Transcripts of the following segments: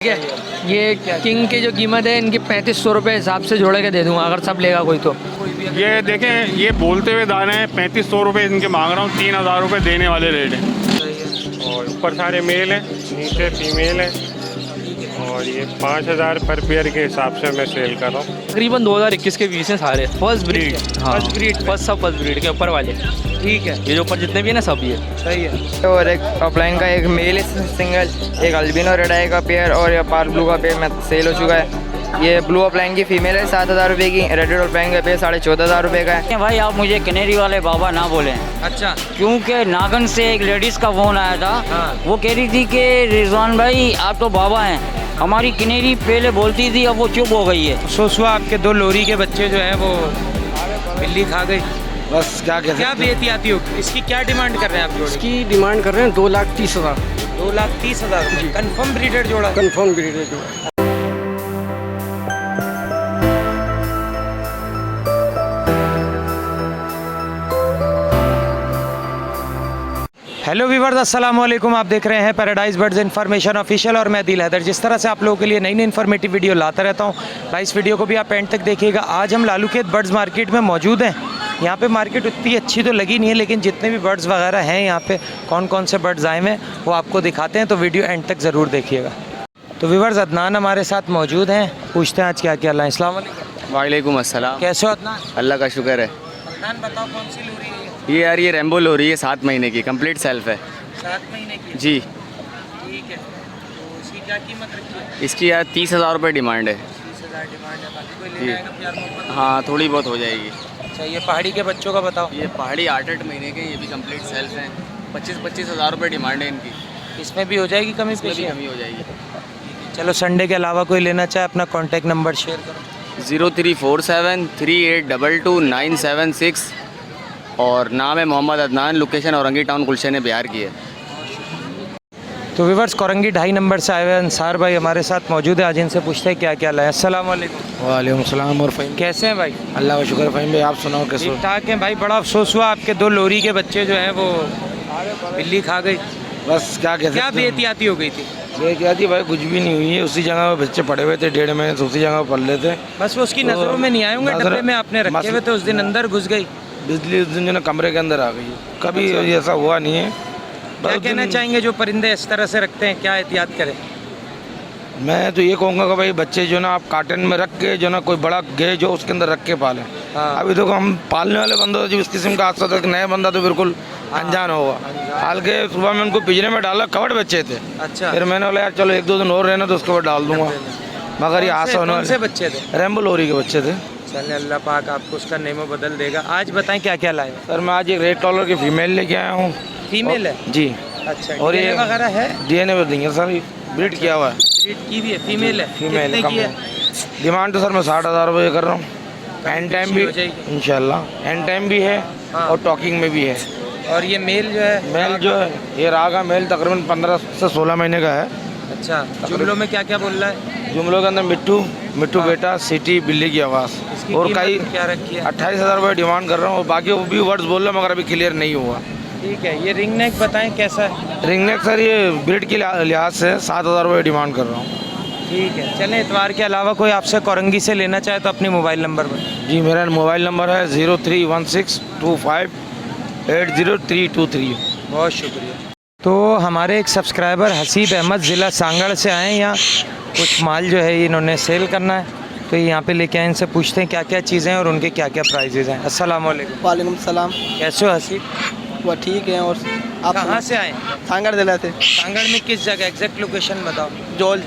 ठीक है, ये किंग की जो कीमत है इनकी 3500 रुपये हिसाब से जोड़ के दे दूंगा अगर सब लेगा कोई तो। ये देखें, ये बोलते हुए दाने हैं 3500 रुपये इनके मांग रहा हूँ, 3000 रुपये देने वाले रेट हैं। और ऊपर सारे मेल हैं, नीचे फीमेल है और ये 5000 पर पेयर के हिसाब से मैं सेल कर रहा हूँ। तकरीबन 2021 के बीच हैं सारे फर्स्ट ब्रीड। हाँ फर्स्ट ब्रीड, सब फर्स्ट ब्रीड के ऊपर वाले। ठीक है, ये जो ऊपर जितने भी है ना सब ये सही है। और एक ऑफलाइन का एक मेल सिंगल, एक अल्बिनो रेड आई का पेयर और ये पार ब्लू का पेयर में सेल हो चुका है। ये ब्लू ऑफलाइन की फीमेल है 7000 रुपये की, रेड ऑफलाइन का पेयर 14,500 रुपये का है। भाई आप मुझे कनेरी वाले बाबा ना बोलें। अच्छा, क्योंकि नागन से एक लेडीज़ का फ़ोन आया था। हाँ। वो कह रही थी कि रिजवान भाई आप तो बाबा हैं, हमारी कनेरी पहले बोलती थी अब वो चुप हो गई है। सोसुआ आपके 2 लोरी के बच्चे जो है वो बिल्ली खा गई। बस क्या बेहतियाती हो, इसकी क्या डिमांड कर रहे हैं आप जोड़ी? इसकी डिमांड कर रहे हैं 2,30,000 2,30,000 रुपये कन्फर्म ब्रीडेड जोड़ा। कन्फर्म ब्रीड जो हेलो वीवर्स, अस्सलाम वालेकुम। आप देख रहे हैं पैराडाइज बर्ड्स इन्फॉर्मेशन ऑफिशियल और मैं दिल हैदर। जिस तरह से आप लोगों के लिए नई नई इन्फॉर्मेटिव वीडियो लाता रहता हूं, भाई इस वीडियो को भी आप एंड तक देखिएगा। आज हम लालूखेत बर्ड्स मार्केट में मौजूद हैं। यहाँ पे मार्केट उतनी अच्छी तो लगी नहीं है, लेकिन जितने भी बर्ड्स वगैरह हैं यहाँ पे कौन कौन से बर्ड्स आए हैं वो आपको दिखाते हैं, तो वीडियो एंड तक ज़रूर देखिएगा। तो वीवर्स, अदनान हमारे साथ मौजूद हैं, पूछते हैं आज क्या क्या लाएँ। अस्सलाम वालेकुम। वालेकुम अस्सलाम। कैसे हो अदनान? अल्लाह का शुक्र है। अदनान बताओ कौन सी लोरी है ये यार, ये रेम्बो लोरी है, 7 महीने की, कंप्लीट सेल्फ है। 7 महीने की? जी। ठीक है, तो इसकी क्या कीमत रखी है? इसकी यार 30,000 रुपये डिमांड है। 30,000 डिमांड है, बाकी कोई जी। लेना आएगा प्यार मोहब्बत? हाँ, थोड़ी बहुत हो जाएगी। अच्छा, ये पहाड़ी के बच्चों का बताओ। ये पहाड़ी 8-8 महीने के, ये भी कंप्लीट सेल्फ हैं। 25-25 हज़ार रुपये डिमांड है इनकी। इसमें भी हो जाएगी कमी इसमें भी पेशी? कमी हो जाएगी। चलो, संडे के अलावा कोई लेना चाहे अपना कॉन्टैक्ट नंबर शेयर करो। 0347 3822 और नाम है मोहम्मद अदनान। लोकेशन औरंगी टाउन गुलशन है, बिहार की है। तो विवर्स, कोरंगी 2.5 नंबर से आए हुए अंसार भाई हमारे साथ मौजूद है। आज इनसे पूछते हैं क्या क्या लाए। अस्सलाम वालेकुम। वालेकुम सलाम। और फ़हीम कैसे हैं भाई? अल्लाह का शुक्र। फ़हीम भाई आप सुनाओ कैसे हो? ठीक ठाक हैं भाई। बड़ा अफसोस हुआ, आपके 2 लोरी के बच्चे जो हैं वो बिल्ली खा गई। बस क्या बेहतियाती हो गई थी? बेहतियाती भाई कुछ भी नहीं हुई है। उसी जगह पे बच्चे पड़े हुए थे, 1.5 महीने से उसी जगह पल लेते। बस वो उसकी नज़रों में नहीं आए होंगे, डब्बे में आपने रखे हुए थे, उस दिन अंदर घुस गई बिजली। उस दिन जो ना कमरे के अंदर आ गई। कभी ऐसा हुआ नहीं है। क्या कहना चाहेंगे जो परिंदे इस तरह से रखते हैं, क्या एहतियात करें? मैं तो ये कहूँगा कि भाई बच्चे जो ना आप कार्टन में रख के जो ना कोई बड़ा गे जो उसके अंदर रख के पालें। हाँ। अभी देखो हम पालने वाले बंदे जो इस किस्म का हादसा था, नया बंदा तो बिल्कुल अनजान होगा। हाल के सुबह में उनको पिंजरे में डाला, कवड़ बच्चे थे। अच्छा, फिर मैंने बोला यार चलो 1-2 दिन और रहना तो उसके बाद डाल दूंगा, मगर ये हादसा होने कौन से वाले बच्चे थे? रेम्बो लोरी के बच्चे थे। चलिए, अल्लाह पाक आपको उसका नेमो बदल देगा। आज बताएं क्या क्या लाए? सर मैं आज एक रेड कॉलर की फीमेल लेके आया हूँ। फीमेल है? जी। अच्छा, और DNA ये वगैरह है? DNA पे देंगे सर, ब्रीड किया हुआ है। ब्रीड की भी है? फीमेल है? फीमेल कितने की है? डिमांड तो सर मैं 60,000 रुपये कर रहा हूँ। एंड टाइम भी हो जाएगी इंशाल्लाह, एंड टाइम भी है। हाँ। और टॉकिंग में भी है। और ये मेल जो है? मेल जो है ये रागा मेल तकरीबन 15 से 16 महीने का है। अच्छा, जुमलों में क्या क्या बोल रहा है? जुमलों के अंदर मिट्टू हाँ। बेटा, सिटी, बिल्ली की आवाज़ इसकी और कीमत कई क्या रखी है? 28,000 रुपये डिमांड कर रहा हूँ। बाकी वो भी वर्ड्स बोल रहे हैं मगर अभी क्लियर नहीं हुआ। ठीक है, ये रिंग नेक बताएं कैसा है? रिंग नेक सर ये ब्रीड के लिहाज से 7,000 रुपये डिमांड कर रहा हूँ। ठीक है, चलें। इतवार के अलावा कोई आपसे कोरंगी से लेना चाहे तो अपनी मोबाइल नंबर पर। जी, मेरा मोबाइल नंबर है 031625802323। बहुत शुक्रिया। तो हमारे एक सब्सक्राइबर हसीब अहमद ज़िला सांगड़ से आए हैं। यहाँ कुछ माल जो है इन्होंने सेल करना है, तो ये यहाँ पे लेके आए। इनसे पूछते हैं क्या क्या चीज़ें हैं और उनके क्या क्या प्राइजेज़ हैं। अस्सलाम वालेकुम। वालेकुम सलाम। कैसे हो हसीब? वो ठीक है। और आप कहाँ से आए? सांगड़ जिला से। सांगड़ में किस जगह? एग्जैक्ट लोकेशन बताओ। जोल।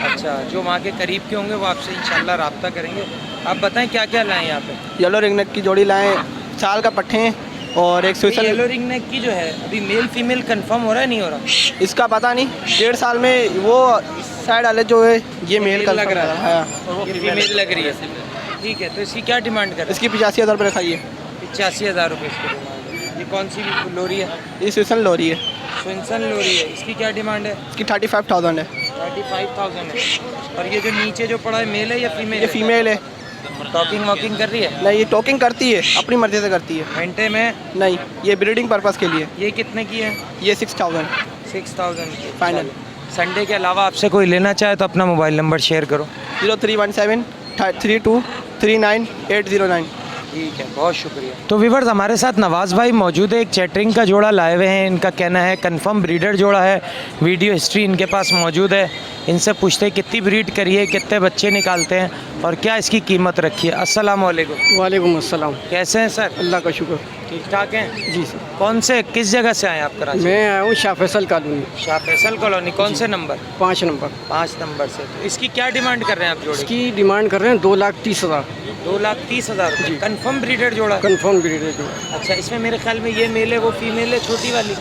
अच्छा, जो वहाँ के करीब के होंगे वो आपसे इंशाल्लाह रब्ता करेंगे। आप बताएं क्या क्या लाएं यहाँ पे? येलो रिंग नेक की जोड़ी लाएँ, साल का पट्ठे और एक स्विसल। येलो रिंग नेक की जो है अभी मेल फीमेल कंफर्म हो रहा है नहीं हो रहा? इसका पता नहीं, 1.5 साल में वो साइड वाले जो है ये मेल का लग रहा है। हाँ। ये फीमेल लग रही है। ठीक है, तो इसकी क्या डिमांड कर? इसकी 85,000 रुपये रखाई है। 85,000 रुपये इसकी डिमांड है। ये कौन सी लोरी है? ये स्विसल लोरी है। स्विंसन लोरी है। इसकी क्या डिमांड है? इसकी 35,000 है। 35,000 है। और ये जो नीचे जो पड़ा है मेल है या फीमेल? ये फीमेल है। टॉकिंग वॉकिंग कर रही है? नहीं, ये टॉकिंग करती है, अपनी मर्जी से करती है। घंटे में? नहीं, ये ब्रीडिंग पर्पज़ के लिए। ये कितने की है? ये 6,000 6,000 की। फाइनल। संडे के अलावा आपसे कोई लेना चाहे तो अपना मोबाइल नंबर शेयर करो। 03173239 ठीक है, बहुत शुक्रिया। तो व्यूअर्स, हमारे साथ नवाज़ भाई मौजूद है, एक चैटरिंग का जोड़ा लाए हुए हैं। इनका कहना है कंफर्म ब्रीडर जोड़ा है, वीडियो हिस्ट्री इनके पास मौजूद है। इनसे पूछते हैं कितनी ब्रीड करी है, कितने बच्चे निकालते हैं और क्या इसकी कीमत रखी है। अस्सलाम वालेकुम। वालेकुम अस्सलाम। कैसे हैं सर? अल्लाह का शुक्र। ठीक ठाक हैं जी सर। कौन से, किस जगह से आए आप कराची? मैं आया हूँ शाह फैसल कॉलोनी, शाह फैसल कॉलोनी। कौन से नंबर? 5 नंबर। 5 नंबर से। तो इसकी क्या डिमांड कर रहे हैं आप जोड़े? इसकी डिमांड कर रहे हैं 2,30,000। 2,30,000 जी। कंफर्म ब्रीडर जोड़ा? कंफर्म ब्रीडर जो। अच्छा, इसमें मेरे ख्याल में ये मेल है, वो फीमेल है छोटी वाली?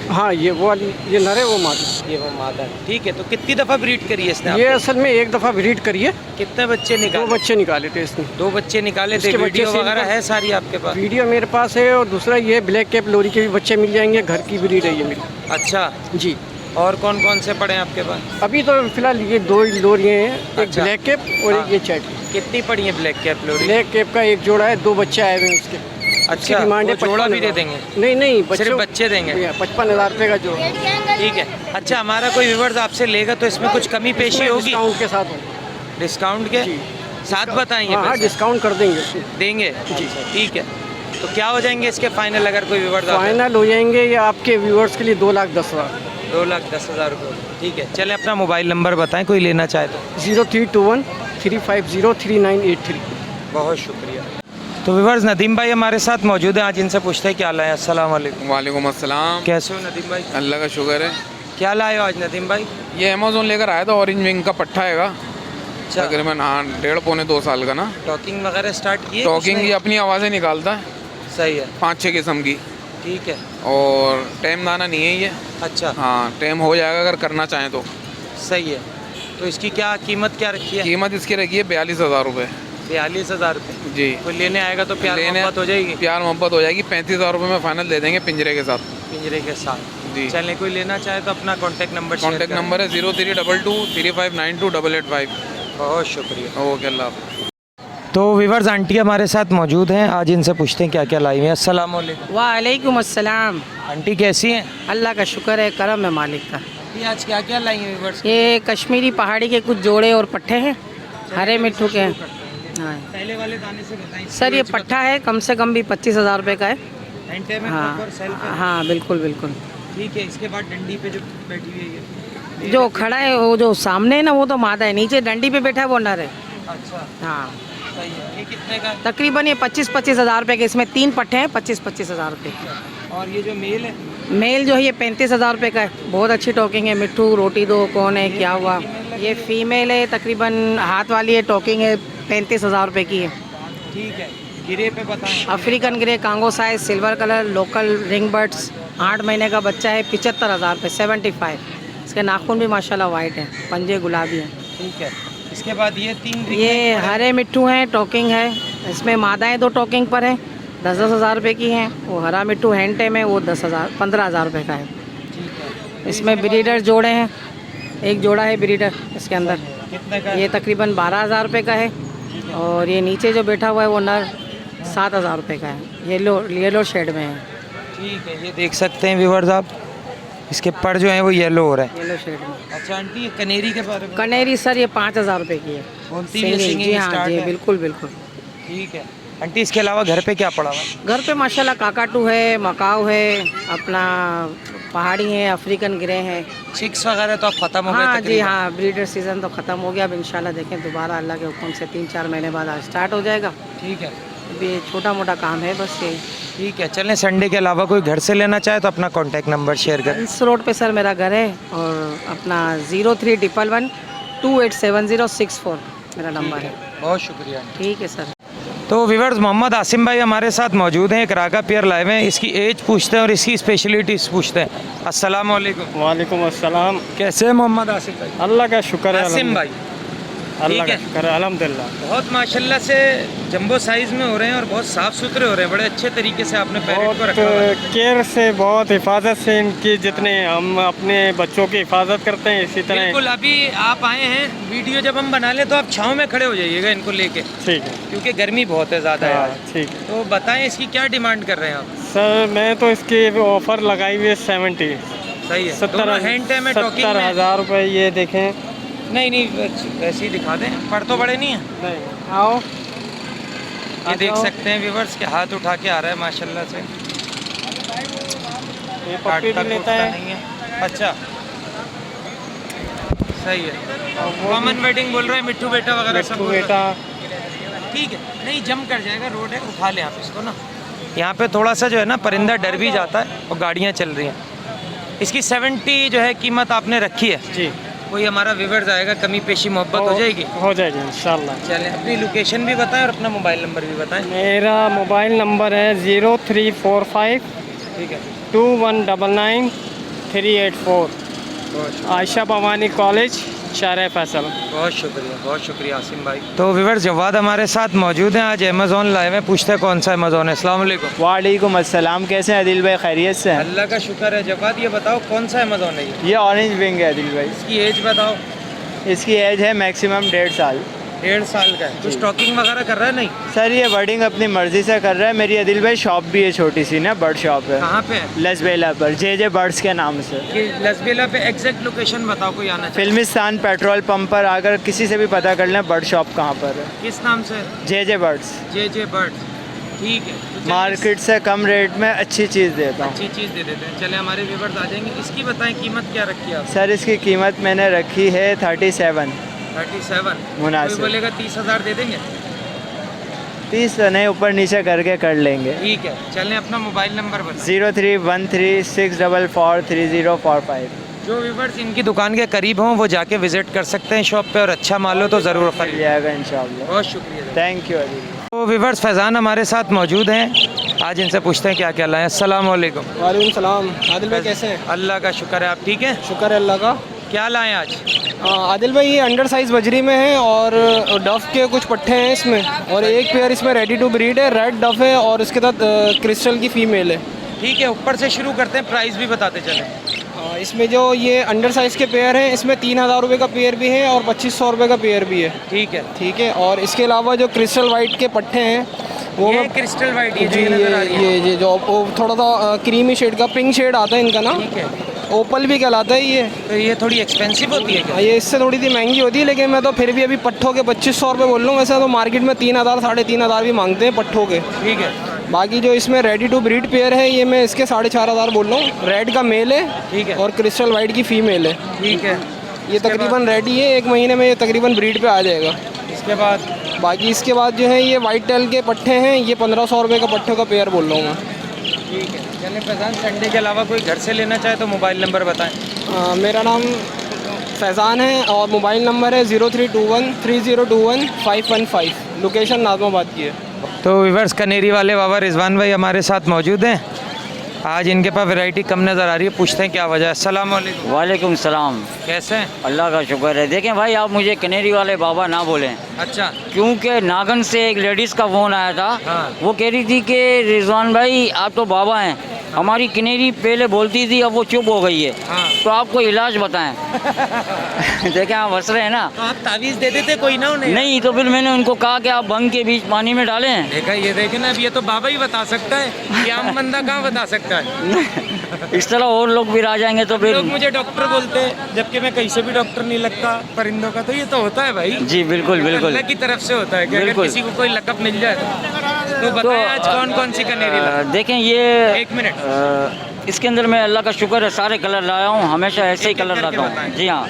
हाँ, ये वो वाली, ये नर है, वो मादी। ये वो मादा है। ठीक है, तो कितनी दफ़ा ब्रीड करी है इसने? ये असल में एक दफ़ा ब्रीड करी है। कितने बच्चे 2 निकाले? बच्चे निकाले थे इसने। 2 बच्चे निकाले थे। इसके बच्चे वीडियो से वगैरह निकल- है सारी आपके पास? वीडियो मेरे पास है, और दूसरा ये ब्लैक कैप लोरी के भी बच्चे मिल जाएंगे, घर की ब्रीड है ये मेरी। अच्छा जी। और कौन कौन से पड़े हैं आपके पास? अभी तो फिलहाल ये 2 लोरियाँ हैं, एक अच्छा। ब्लैक कैप और हाँ। एक ये चैट। कितनी पड़ी है ब्लैक कैप लोरी? ब्लैक कैप का एक जोड़ा है, 2 बच्चे आए हुए हैं उसके। अच्छा, डिमांड है वो जोड़ा भी दे 55,000। देंगे? नहीं, सिर्फ बच्चे देंगे? 55,000 रुपये का जोड़ा। ठीक है। अच्छा, हमारा कोई व्यूअर्स आपसे लेगा तो इसमें कुछ कमी पेशी होगी? डिस्काउंट के साथ हो। डिस्काउंट के जी। साथ बताएंगे? हाँ, पैसे? डिस्काउंट कर देंगे। देंगे जी। अच्छा, ठीक है। तो क्या हो जाएंगे इसके फाइनल अगर कोई व्यूअर्स? फाइनल हो जाएंगे ये आपके व्यूअर्स के लिए 2,10,000। 2,10,000 रुपये। ठीक है, चले अपना मोबाइल नंबर बताएं कोई लेना चाहे तो। 0321-350-3983। बहुत शुक्रिया। तो व्यूअर्स, नदीम भाई हमारे साथ मौजूद हैं, आज इनसे पूछते हैं क्या लाए। अस्सलाम वालेकुम। वालेकुम अस्सलाम। कैसे हो नदीम भाई? अल्लाह का शुक्र है। क्या लाए हो आज नदीम भाई? ये अमेज़ोन लेकर आया था, ऑरेंज विंग का पट्टा हैगा। अच्छा, तकरीबन 1.5-2 साल का ना। टॉकिंग वगैरह स्टार्ट की है? टॉकिंग कुछ ये अपनी आवाज़ें निकालता है, नहीं? सही है। 5-6 किस्म की। ठीक है। और टेम दाना नहीं है ये। अच्छा, हाँ, टेम हो जाएगा अगर करना चाहें तो। सही है। तो इसकी क्या कीमत क्या रखी है? कीमत इसकी रखी है 42,000 रुपये। 42,000 रुपये। जी। कोई लेने आएगा तो प्यार मोहब्बत हो जाएगी? प्यार मोहब्बत हो जाएगी। 35,000 रुपये में फाइनल दे देंगे पिंजरे के साथ। पिंजरे के साथ। जी। चलें, कोई लेना चाहे तो अपना कॉन्टैक्ट नंबर शेयर कॉन्टैक्ट करें। नंबर है 0322-3592-885। बहुत शुक्रिया। ओके, अल्लाह हाफ़िज़। तो व्यूअर्स, आंटी हमारे साथ मौजूद हैं, आज इनसे पूछते हैं क्या क्या लाई हुई हैं। अस्सलाम वालेकुम। वालेकुम अस्सलाम। आंटी कैसी हैं? अल्लाह का शुक्र है, करम है मालिक का। ये आज क्या क्या लाई हैं व्यूअर्स? ये कश्मीरी पहाड़ी के कुछ जोड़े और पट्टे हैं, हरे मिट्ठू के हैं। हाँ पहले वाले दाने से बताएं। सर, ये पट्टा है, कम से कम भी 25,000 रुपये का है। घंटे में हाँ प्रॉपर सेल्फ है? हाँ, बिल्कुल बिल्कुल। ठीक है। इसके बाद डंडी पे जो बैठी हुई है ये? जो खड़ा है वो जो सामने है ना, वो तो मादा है, नीचे डंडी पे बैठा है वो नर है। अच्छा, हाँ, सही है। ये कितने का है? तकरीबन ये 25,000 रुपये के, इसमें 3 पट्टे हैं, 25,000 रुपये के। और ये जो मेल है? मेल जो है ये 35,000 रुपये का है, बहुत अच्छी टॉकिंग है। मिट्ठू रोटी दो, कौन है, क्या हुआ। ये फीमेल है, तकरीबन हाथ वाली है, टॉकिंग है, 35,000 रुपये की है। ठीक है। गिरे पे बताएं। African grey, Congo size, silver colour, local ring birds, 8 महीने का बच्चा है, 75,000 रुपये, 75। इसके नाखून भी माशाल्लाह वाइट हैं, पंजे गुलाबी हैं। ठीक है। इसके बाद ये 3 ये हरे मिट्ठू हैं, टॉकिंग है। इसमें मादाएँ 2 टॉकिंग पर हैं, 10,000 रुपये की हैं। वो हरा मिट्ठू हैंड टेम है, वो 15,000 रुपये का है। इसमें ब्रीडर जोड़े हैं, एक जोड़ा है ब्रीडर इसके अंदर। कितने का? ये तकरीबन 12,000 रुपये का है। और ये नीचे जो बैठा हुआ है वो नर 7,000 रुपये का है, येलो शेड में है। ठीक है। ये देख सकते हैं व्यूअर्स आप, इसके पर जो हैं वो येलो हो रहे हैं। येलो शेड में। अच्छा आंटी, ये कनेरी के बारे में? कनेरी सर ये 5,000 रुपये की है। कौनसी सिंगिंग, सिंगिंग जी हाँ स्टार्ट जी, है? बिल्कुल बिल्कुल। ठीक है। आंटी, इसके अलावा घर पे क्या पड़ा हुआ है? घर पे माशाल्लाह काकाटू है, मकाऊ है, अपना पहाड़ी है, अफ्रीकन ग्रे है। चिक्स वगैरह तो अब ख़त्म हो गए हाँ जी तकरीबन? हाँ, ब्रीडर सीज़न तो ख़त्म हो गया। अब इंशाल्लाह देखें दोबारा अल्लाह के हुक्म से 3-4 महीने बाद आज स्टार्ट हो जाएगा। ठीक है। अभी छोटा मोटा काम है बस यही। ठीक है। चलें, संडे के अलावा कोई घर से लेना चाहे तो अपना कॉन्टैक्ट नंबर शेयर करें। इस रोड पे सर मेरा घर है, और अपना 0311-287064 मेरा नंबर है। बहुत शुक्रिया। ठीक है सर। तो व्यूअर्स, मोहम्मद आसिम भाई हमारे साथ मौजूद हैं, एक रागा पेयर लाए हुए हैं। इसकी एज पूछते हैं और इसकी स्पेशलिटीज़ पूछते हैं। अस्सलाम वालेकुम। वालेकुम अस्सलाम। कैसे हैं मोहम्मद आसिम भाई? अल्लाह का शुक्र है। आसिम भाई, अल्लाह ठीक का है। शुक्र है, अल्हम्दुलिल्लाह। बहुत माशाल्लाह से जंबो साइज़ में हो रहे हैं और बहुत साफ़ सुथरे हो रहे हैं। बड़े अच्छे तरीके से आपने पैरेट को रखा हुआ है। बहुत केयर से, बहुत हिफाजत से इनकी, जितने हम अपने बच्चों की हिफाजत करते हैं इसी तरह। बिल्कुल। अभी आप आए हैं, वीडियो जब हम बना लें तो आप छाँव में खड़े हो जाइएगा इनको लेके, ठीक है। क्योंकि गर्मी बहुत है ज़्यादा है हाँ, आज। ठीक है। तो बताएं इसकी क्या डिमांड कर रहे हैं आप? सर मैं तो इसकी ऑफ़र लगाई हुई है 70। सही है। 70 दोनों हैंड टाइम है, टॉकिंग में। 70,000 रुपये ये देखें। नहीं वैसे ही दिखा दें, पर तो बड़े नहीं है। नहीं आओ, ये देख सकते हैं व्यूअर्स के हाथ उठा के आ रहा है माशाल्लाह से। ये पप्पी भी लेता है। नहीं है। अच्छा सही है। कॉमन वेडिंग बोल रहे हैं, मिट्टू बेटा वगैरह सब मिट्टू बोल रहे बेटा। हैं। ठीक है, नहीं जम कर जाएगा, रोड है, उठा ले आप इसको ना। यहाँ पे थोड़ा सा जो है ना परिंदा डर भी जाता है और गाड़ियाँ चल रही हैं। इसकी 70 जो है कीमत आपने रखी है जी। कोई हमारा व्यूअर्स आएगा, कमी पेशी मोहब्बत हो जाएगी? हो जाएगी इंशाल्लाह। चलें, अपनी लोकेशन भी बताएं और अपना मोबाइल नंबर भी बताएं। मेरा मोबाइल नंबर है 0345 ठीक है 2199 384। आयशा भवानी कॉलेज, शारे फैसल। बहुत शुक्रिया आसिम भाई। तो व्यूअर्स जवाद हमारे साथ मौजूद हैं, आज अमेज़ॉन लाइव है, पूछते हैं कौन सा अमेज़ॉन है। अस्सलाम वालेकुम। वालेकुम अस्सलाम, कैसे हैं आदिल भाई, खैरियत से हैं? अल्लाह का शुक्र है। जवाद ये बताओ कौन सा अमेज़ॉन है ये ऑरेंज विंग है आदिल भाई। इसकी एज बताओ। इसकी एज है मैक्सिमम 1.5 साल। 1.5 साल का है। कुछ टॉकिंग वगैरह कर रहा है? नहीं सर, ये वर्डिंग अपनी मर्जी से कर रहा है। मेरी आदिल भाई शॉप भी है, छोटी सी ना, बर्ड शॉप है। कहाँ पे है? लसबेला पर, जे बर्ड्स के नाम से। कि लसबेला पे एग्जैक्ट लोकेशन बताओ, कोई आना चाहिए। फिल्मिस्तान पेट्रोल पंप पर आकर किसी से भी पता कर लें बर्ड शॉप कहाँ पर है। किस नाम से? जे बर्ड्स। जे बर्ड्स। ठीक है, तो चलिए मार्केट से कम रेट में अच्छी चीज़ देता हूँ। अच्छी चीज़ दे देते हैं। चले हमारे व्यूअर्स आ जाएंगे। इसकी बताएं कीमत क्या रखी है आप? सर, इसकी कीमत मैंने रखी है 37। 37 मुनासिब। कोई बोलेगा 30,000 दे देंगे? 30 तो नहीं, ऊपर नीचे करके कर लेंगे। ठीक है, चलें अपना मोबाइल नंबर बताएं। 0313643045। जो व्यूअर्स इनकी दुकान के करीब हों वो जाके विजिट कर सकते हैं शॉप पे, और अच्छा माल हो तो ज़रूर खरीद जाएगा इंशाल्लाह। बहुत शुक्रिया, थैंक यू अली। तो व्यूअर्स फैज़ान हमारे साथ मौजूद हैं, आज इनसे पूछते हैं क्या क्या लाएं। अस्सलाम वालेकुम। वालेकुम सलाम। आदिल भाई कैसे हैं? अल्लाह का शुक्र है, आप ठीक हैं? शुक्र है अल्लाह का। क्या लाएं आज? आदिल भाई ये अंडर साइज़ बजरी में है और डफ के कुछ पट्टे हैं इसमें, और एक पेयर इसमें रेडी टू ब्रीड है, रेड डफ है, और इसके साथ क्रिस्टल की फ़ीमेल है। ठीक है, ऊपर से शुरू करते हैं, प्राइस भी बताते चलें। इसमें जो ये अंडर साइज़ के पेयर हैं, इसमें 3,000 रुपये का पेयर भी है और 2,500 रुपये का पेयर भी है। ठीक है, ठीक है। और इसके अलावा जो क्रिस्टल वाइट के पट्टे हैं वो ये क्रिस्टल वाइट, जी, ये जो थोड़ा सा क्रीमी शेड का पिंक शेड आता है इनका ना, ठीक है, ओपल भी कहलाता है ये। तो ये थोड़ी एक्सपेंसिव होती है क्या? ये इससे थोड़ी सी महंगी होती है, लेकिन मैं तो फिर भी अभी पट्ठों के 2,500 रुपये बोल रहा हूँ। वैसे तो मार्केट में 3,000 3,500 भी मांगते हैं पट्ठों के। ठीक है, बाकी जो इसमें रेडी टू ब्रीड पेयर है, ये मैं इसके 4,500 बोल रहा हूँ। रेड का मेल है, ठीक है, और क्रिस्टल वाइट की फ़ीमेल है। ठीक है। ये तकरीबन रेडी है, 1 महीने में ये तकरीबन ब्रीड पे आ जाएगा। इसके बाद बाकी इसके बाद जो है ये वाइट टेल के पट्टे हैं, ये 1,500 रुपये का पट्ठों का पेयर बोल रहा हूँ मैं। ठीक है, चलिए फैज़ान, संडे के अलावा कोई घर से लेना चाहे तो मोबाइल नंबर बताएं। मेरा नाम फैज़ान है और मोबाइल नंबर है 03213021 लोकेशन नाज़माबाद की है। तो व्यूअर्स कनेरी वाले बाबा रिजवान भाई हमारे साथ मौजूद हैं, आज इनके पास वैरायटी कम नज़र आ रही है, पूछते हैं क्या वजह है। अस्सलाम वालेकुम। वालेकुम सलाम। कैसे हैं? अल्लाह का शुक्र है। देखें भाई, आप मुझे कनेरी वाले बाबा ना बोलें, अच्छा, क्योंकि नागन से एक लेडीज़ का फ़ोन आया था। हाँ। वो कह रही थी कि रिजवान भाई आप तो बाबा हैं, हमारी कनेरी पहले बोलती थी, अब वो चुप हो गई है, हाँ। तो आपको इलाज बताएं। देखें आप हंस रहे हैं ना, तो आप तावीज़ दे देते कोई ना उन्हें? नहीं, तो फिर मैंने उनको कहा कि आप भंग के बीच पानी में डालें। देखा, ये देखे ना, अब ये तो बाबा ही बता सकता है, ये आम बंदा कहाँ बता सकता है। इस तरह और लोग भी आ जाएंगे तो फिर। लोग मुझे डॉक्टर बोलते हैं, जबकि मैं कहीं से भी डॉक्टर नहीं लगता परिंदों का, तो ये तो होता है भाई। जी बिल्कुल बिल्कुल, अल्लाह की तरफ से होता है कि अगर बिल्कुल। किसी को कोई लकब मिल जाए तो बताएं आज कौन कौन सी कनेरी लाए? देखें ये 1 मिनट, इसके अंदर मैं अल्लाह का शुक्र है सारे कलर लाया हूँ, हमेशा ऐसे ही कलर लाता हूँ। जी हाँ,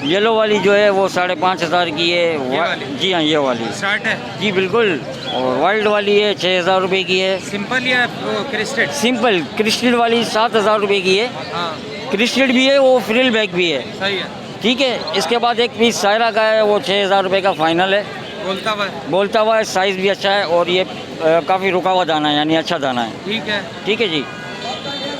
येलो वाली जो है वो 5,500 की है। जी हाँ, ये वाली स्टार्ट है जी बिल्कुल। और वाइल्ड वाली है 6,000 रुपये की है। सिंपल या क्रिस्टेड? सिंपल क्रिस्टल वाली 7,000 रुपये की है। हाँ, क्रिस्टल भी है, वो फ्रिल बैग भी है। सही है। ठीक है, इसके बाद एक पीस सायरा का है, वो 6,000 रुपये का फाइनल है। बोलता हुआ है, साइज़ भी अच्छा है, और ये काफ़ी रुका हुआ दाना है, यानी अच्छा दाना है। ठीक है, ठीक है जी।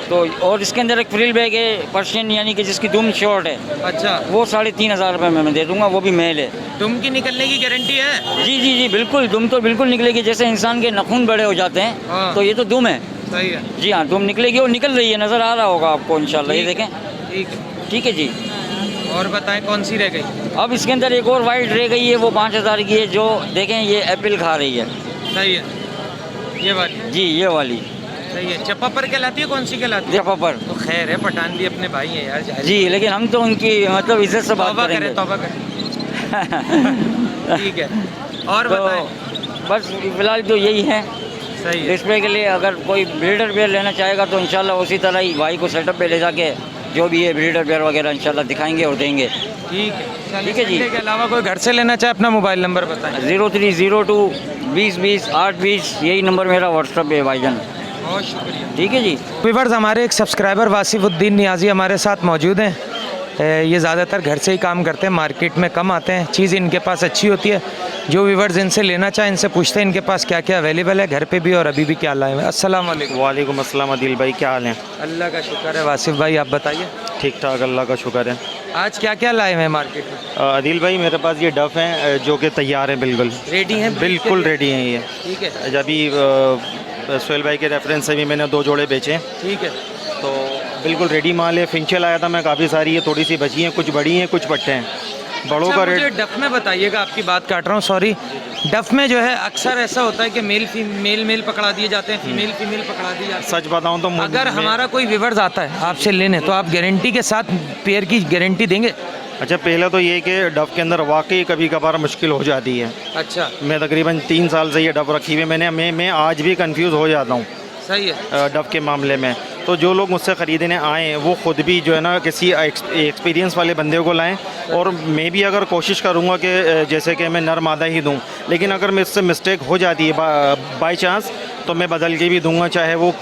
तो और इसके अंदर एक फ्रिल बैग है पर्शियन, यानी कि जिसकी दुम शॉर्ट है। अच्छा, वो 3,500 रुपये में मैं दे दूंगा, वो भी मेल है। दुम की निकलने की गारंटी है? जी जी जी बिल्कुल, दुम तो बिल्कुल निकलेगी। जैसे इंसान के नाखून बड़े हो जाते हैं, हाँ। तो ये तो दुम है। सही है। जी हाँ, दुम निकलेगी, और निकल रही है, नज़र आ रहा होगा आपको इंशाल्लाह। ये देखें। ठीक है, ठीक है जी। और बताएं कौन सी रह गई? अब इसके अंदर एक और वाइट रह गई है, वो 5,000 की है, जो देखें ये एप्पल खा रही है। सही है, ये वाली। जी ये वाली। सही है। चप्पा पर कहलाती है, कौन सी कहलाती है? जफा पर। तो खैर है, पठान भी अपने भाई हैं यार, जाहिर जी, लेकिन हम तो उनकी मतलब इज्जत से बात तौबा करेंगे। करें, तौबा करें। ठीक है, और तो बताएं। बस फिलहाल तो यही है। सही है। डिस्प्ले के लिए अगर कोई ब्रीडर पेयर लेना चाहेगा तो इंशाल्लाह उसी तरह ही भाई को सेटअप पे ले जाके जो भी है ब्रीडर पेयर वगैरह इंशाल्लाह दिखाएंगे और देंगे। ठीक है, ठीक है जी। संडे के अलावा कोई घर से लेना चाहे अपना मोबाइल नंबर बताएं। 0302 20 20 8 20, यही नंबर मेरा व्हाट्सअप है भाईजान। बहुत शुक्रिया। ठीक है जी। व्यूअर्स, हमारे एक सब्सक्राइबर वासिफुद्दीन नियाजी हमारे साथ मौजूद हैं। ये ज़्यादातर घर से ही काम करते हैं, मार्केट में कम आते हैं। चीज़ इनके पास अच्छी होती है। जो व्यूअर्स इनसे लेना चाहें इनसे पूछते हैं इनके पास क्या क्या अवेलेबल है, घर पे भी और अभी भी क्या लाए हैं। अस्सलाम वालेकुम। वालेकुम अस्सलाम अदिल भाई, क्या हाल है? अल्लाह का शुक्र है। वासिफ भाई आप बताइए। ठीक ठाक, अल्लाह का शुक्र है। आज क्या क्या लाए हैं मार्केट में? अदिल भाई मेरे पास ये डफ हैं जो कि तैयार हैं, बिल्कुल रेडी हैं? बिल्कुल रेडी हैं ये। ठीक है। अभी सोहेल भाई के रेफरेंस से भी मैंने 2 जोड़े बेचे। ठीक है। तो बिल्कुल रेडी माल है। फिंचल आया था मैं, काफ़ी सारी है, थोड़ी सी बची हैं, कुछ बड़ी हैं कुछ पट्टे हैं। बड़ों का मुझे रेट डफ में बताइएगा, आपकी बात काट रहा हूँ, सॉरी। डफ में जो है अक्सर ऐसा होता है कि मेल पकड़ा दिए जाते हैं, फीमेल पकड़ा दी जाती है। सच बताऊँ तो अगर हमारा कोई व्यूअर्स आता है आपसे लेने तो आप गारंटी के साथ पेयर की गारंटी देंगे? अच्छा, पहले तो ये कि डफ के अंदर वाकई कभी कभार मुश्किल हो जाती है। अच्छा। मैं तकरीबन 3 साल से ये डफ रखी हुई मैंने, मैं आज भी कंफ्यूज हो जाता हूँ सही है डफ के मामले में। तो जो लोग मुझसे ख़रीदने आएँ वो ख़ुद भी जो है ना किसी एक्सपीरियंस वाले बंदे को लाएं। और मैं भी अगर कोशिश करूँगा कि जैसे कि मैं नर मादा ही दूँ, लेकिन अगर मुझसे मिस्टेक हो जाती है बाई चांस तो मैं बदल के भी दूँगा, चाहे वो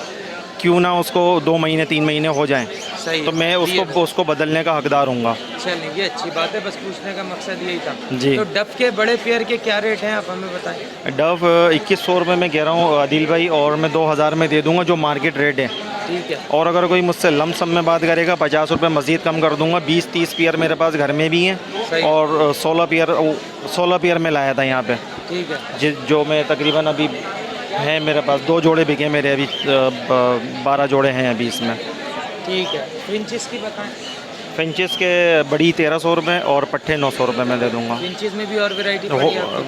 क्यों ना उसको 2 महीने 3 महीने हो जाएं। सही तो मैं उसको बदलने का हकदार हूँगा। चलिए, ये अच्छी बात है, बस पूछने का मकसद यही था जी। तो डफ के बड़े पेयर के क्या रेट हैं आप हमें बताएं? डफ 2100 रुपये में कह रहा हूँ आदिल भाई, और मैं 2000 में दे दूँगा जो मार्केट रेट है। ठीक है। और अगर कोई मुझसे लमसम में बात करेगा 50 रुपये मज़ीद कम कर दूँगा। 20-30 पेयर मेरे पास घर में भी हैं और 16 पेयर में लाया था यहाँ पे। ठीक है। जो मैं तकरीबन अभी हैं मेरे पास 2 जोड़े बिके मेरे, अभी 12 जोड़े हैं अभी इसमें। ठीक है। फिंचेस की बताएं। फिंचेस के बड़ी 1300 रुपये और पट्टे 900 रुपये में दे दूँगा। फिंचेस में भी और वैरायटी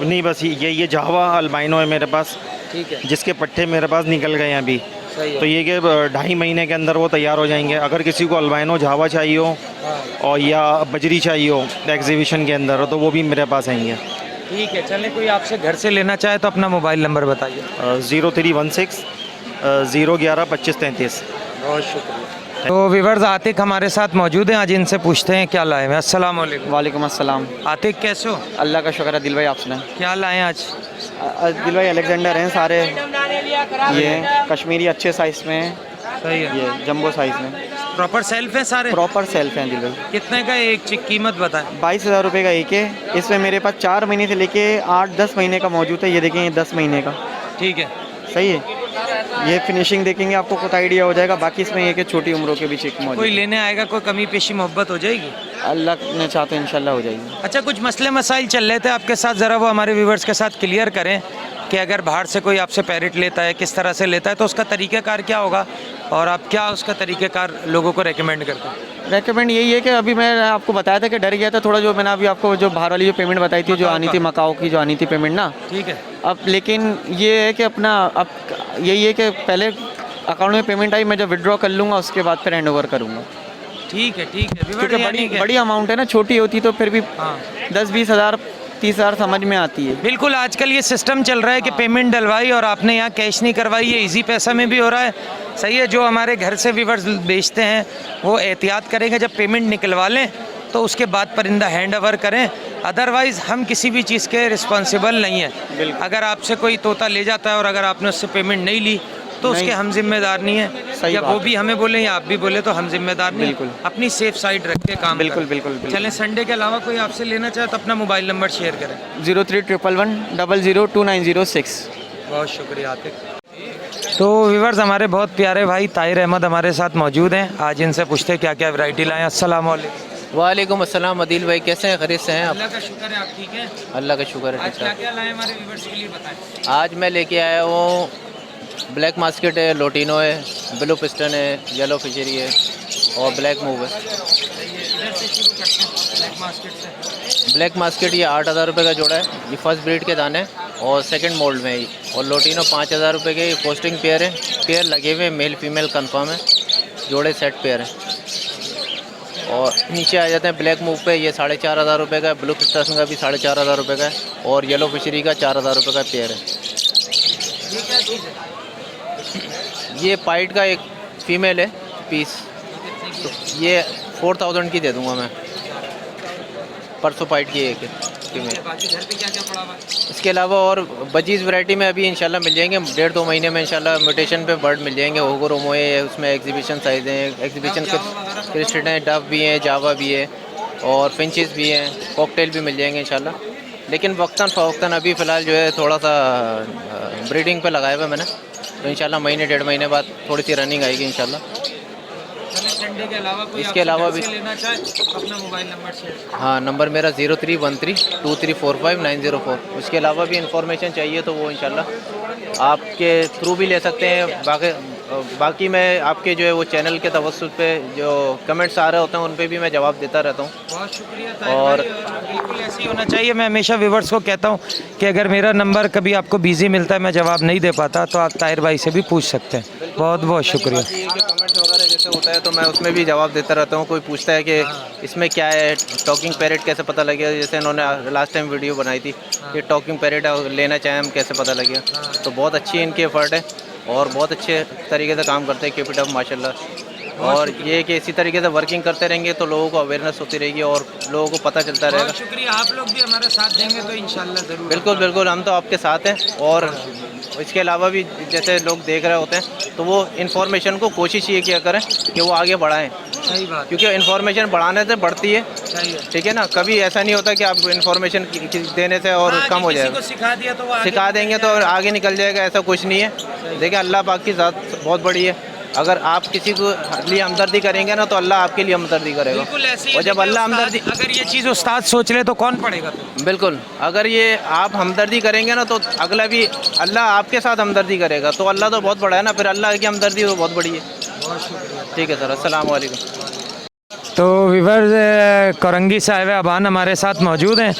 नहीं, बस ये जावा अल्बाइनो है मेरे पास। ठीक है। जिसके पट्टे मेरे पास निकल गए हैं अभी। तो ये कि 2.5 महीने के अंदर वो तैयार हो जाएंगे। अगर किसी को अल्बाइनो जावा चाहिए हो और या बजरी चाहिए हो एग्जीबिशन के अंदर, तो वो भी मेरे पास आएंगे। ठीक है। चलें, कोई आपसे घर से लेना चाहे तो अपना मोबाइल नंबर बताइए। 0316 011 2533। बहुत शुक्रिया। तो व्यूअर्स, आतिक हमारे साथ मौजूद हैं, आज इनसे पूछते हैं क्या लाए हैं। अस्सलाम वालेकुम। वालेकुम अस्सलाम। आतिक कैसे हो? अल्लाह का शुक्र है दिल भाई, आप सुनाएं। क्या लाए हैं आज? दिल भाई अलेक्जेंडर हैं सारे, ये कश्मीरी अच्छे साइज़ में हैं। सही है। ये जंबो साइज़ में प्रॉपर सेल्फ है सारे? प्रॉपर सेल्फ हैं दिल भाई। कितने का एक कीमत बताएं? 22,000 रुपये का एक है। इसमें मेरे पास 4 महीने से लेके 8-10 महीने का मौजूद है। ये देखें, ये 10 महीने का। ठीक है। सही है। ये फिनिशिंग देखेंगे आपको खुद आइडिया हो जाएगा। बाकी इसमें ये कि छोटी उम्रों के भी चेक मौजूद। कोई लेने आएगा, कोई कमी पेशी मोहब्बत हो जाएगी? अल्लाह ने चाहते इंशाल्लाह हो जाएगी। अच्छा, कुछ मसले मसाइल चल रहे थे आपके साथ, ज़रा वो हमारे व्यूवर्स के साथ क्लियर करें कि अगर बाहर से कोई आपसे पैरेट लेता है, किस तरह से लेता है, तो उसका तरीक़ाकार क्या होगा और आप क्या उसका तरीक़ाकार लोगों को रेकमेंड करते हैं? रेकमेंड यही है कि अभी मैं आपको बताया था कि डर गया था थोड़ा, जो मैंने अभी आपको जो बाहर वाली जो पेमेंट बताई थी, जो आनी थी मकाओ की, जो आनी थी पेमेंट ना। ठीक है। अब लेकिन ये है कि अपना अब यही है कि पहले अकाउंट में पेमेंट आई, मैं जब विड्रॉ कर लूँगा उसके बाद फिर हैंड ओवर करूँगा। ठीक है। ठीक है। क्योंकि बड़ी अमाउंट है ना, छोटी होती तो फिर भी 10-20 हज़ार 30 हज़ार समझ में आती है। बिल्कुल, आजकल ये सिस्टम चल रहा है कि पेमेंट डलवाई और आपने यहाँ कैश नहीं करवाई, ये इजी पैसा में भी हो रहा है। सही है। जो हमारे घर से व्यूअर्स बेचते हैं वो एहतियात करेंगे, जब पेमेंट निकलवा लें तो उसके बाद परिंदा हैंड ओवर करें। अदरवाइज़ हम किसी भी चीज़ के रिस्पॉन्सिबल नहीं है। अगर आपसे कोई तोता ले जाता है और अगर आपने उससे पेमेंट नहीं ली तो उसके हम जिम्मेदार नहीं है। या वो भी हमें बोले या आप भी बोले तो हम जिम्मेदार नहीं। बिल्कुल। अपनी सेफ साइड रख के काम बिल्कुल करें। बिल्कुल। चलें, संडे के अलावा कोई आपसे लेना चाहे तो अपना मोबाइल नंबर शेयर करें। 0311 002906। बहुत शुक्रिया आतिक। तो व्यूअर्स, हमारे बहुत प्यारे भाई ताहिर अहमद हमारे साथ मौजूद हैं, आज इनसे पूछते हैं क्या क्या वैरायटी लाएँ। अस्सलाम वालेकुम। वालेकुम अस्सलाम अदिल भाई, कैसे हैं? खैरियत से हैं आप? अल्लाह का शुक्र है, आप ठीक हैं? अल्लाह का शुक्र है। आज क्या क्या लाए हमारे व्यूअर्स के लिए बताएं। आज मैं लेके आया हूँ ब्लैक मास्केट है, लोटिनो है, ब्लू पिस्टन है, येलो फिशरी है और ब्लैक मूव है। ब्लैक मास्केट ये 8,000 रुपये का जोड़ा है। ये फर्स्ट ब्रीड के दाने हैं और सेकंड मोल्ड में ही। और लोटिनो 5,000 रुपये के पोस्टिंग पेयर है, पेयर लगे हुए मेल फीमेल कंफर्म है, जोड़े सेट पेयर है। और नीचे आ जाते हैं ब्लैक मूव पे, ये 4,500 रुपये का है, ब्लू पिस्टन का भी 4,500 रुपये का है, और येलो फिशरी का 4,000 रुपये का पेयर है। ये पाइट का एक फ़ीमेल है पीस, तो ये 4,000 की दे दूंगा मैं, परसों पाइट की एक है फीमेल। इसके अलावा और बजीज वैरायटी में अभी इंशाल्लाह मिल जाएंगे, 1.5-2 महीने में इंशाल्लाह म्यूटेशन पे बर्ड मिल जाएंगे। होगो रोमोए है, उसमें एग्जीबिशन साइज हैं, एग्जीबिशन क्रिस्टेड हैं, डव भी हैं, जावा भी है, और फिंचेस भी हैं, कॉकटेल भी मिल जाएंगे इंशाल्लाह। लेकिन वक्तन फ़वक्तन अभी फ़िलहाल जो है थोड़ा सा ब्रीडिंग पे लगाया हुआ मैंने, तो इंशाल्लाह महीने 1.5 महीने बाद थोड़ी सी रनिंग आएगी इंशाल्लाह। इसके अलावा भी लेना चाहे अपना मोबाइल नंबर शेयर। हाँ, नंबर मेरा 03132345 उसके अलावा भी इंफॉर्मेशन चाहिए तो वो इंशाल्लाह आपके थ्रू भी ले सकते हैं। बाकी मैं आपके जो है वो चैनल के तवस्सुत पे जो कमेंट्स आ रहे होते हैं उन पे भी मैं जवाब देता रहता हूँ। बहुत शुक्रिया। और बिल्कुल ऐसे ही होना चाहिए। मैं हमेशा व्यूवर्स को कहता हूँ कि अगर मेरा नंबर कभी आपको बिजी मिलता है, मैं जवाब नहीं दे पाता, तो आप ताहिर भाई से भी पूछ सकते हैं। बहुत बहुत शुक्रिया। कमेंट्स वगैरह जैसे होता है तो मैं उसमें भी जवाब देता रहता हूँ। कोई पूछता है कि इसमें क्या है, टॉकिंग पैरेट कैसे पता लगेगा, जैसे इन्होंने लास्ट टाइम वीडियो बनाई थी कि टॉकिंग पैरेट लेना चाहें हम कैसे पता लगेगा, तो बहुत अच्छी इनकी एफर्ट है और बहुत अच्छे तरीके से काम करते हैं कीप इट अप माशाल्लाह। और ये कि इसी तरीके से वर्किंग करते रहेंगे तो लोगों को अवेयरनेस होती रहेगी और लोगों को पता चलता रहेगा। बहुत शुक्रिया। आप लोग भी हमारा साथ देंगे तो इंशाल्लाह ज़रूर। बिल्कुल बिल्कुल, हम तो आपके साथ हैं। और इसके अलावा भी जैसे लोग देख रहे होते हैं तो वो इन्फॉर्मेशन को कोशिश ये किया करें कि वो आगे बढ़ाएं। सही बात, क्योंकि इन्फॉर्मेशन बढ़ाने से बढ़ती है। ठीक है ना, कभी ऐसा नहीं होता कि आप इन्फॉर्मेशन देने से और कम हो जाएगा। सिखा दिया तो वो सिखा देंगे तो आगे निकल जाएगा, ऐसा कुछ नहीं है। देखिए अल्लाह पाक की ज़ात बहुत बड़ी है। अगर आप किसी को लिए हमदर्दी करेंगे ना तो अल्लाह आपके लिए हमदर्दी करेगा। और जब अल्लाह हमदर्दी, अगर ये चीज़ उस्ताद सोच ले तो कौन पढ़ेगा? बिल्कुल, अगर ये आप हमदर्दी करेंगे ना तो अगला भी अल्लाह आपके साथ हमदर्दी करेगा। तो अल्लाह तो बहुत बड़ा है ना, फिर अल्लाह की हमदर्दी तो बहुत बड़ी है। ठीक है सर, अस्सलाम वालेकुम। तो व्यूअर्स, कोरंगी साहिब अबान हमारे साथ मौजूद हैं।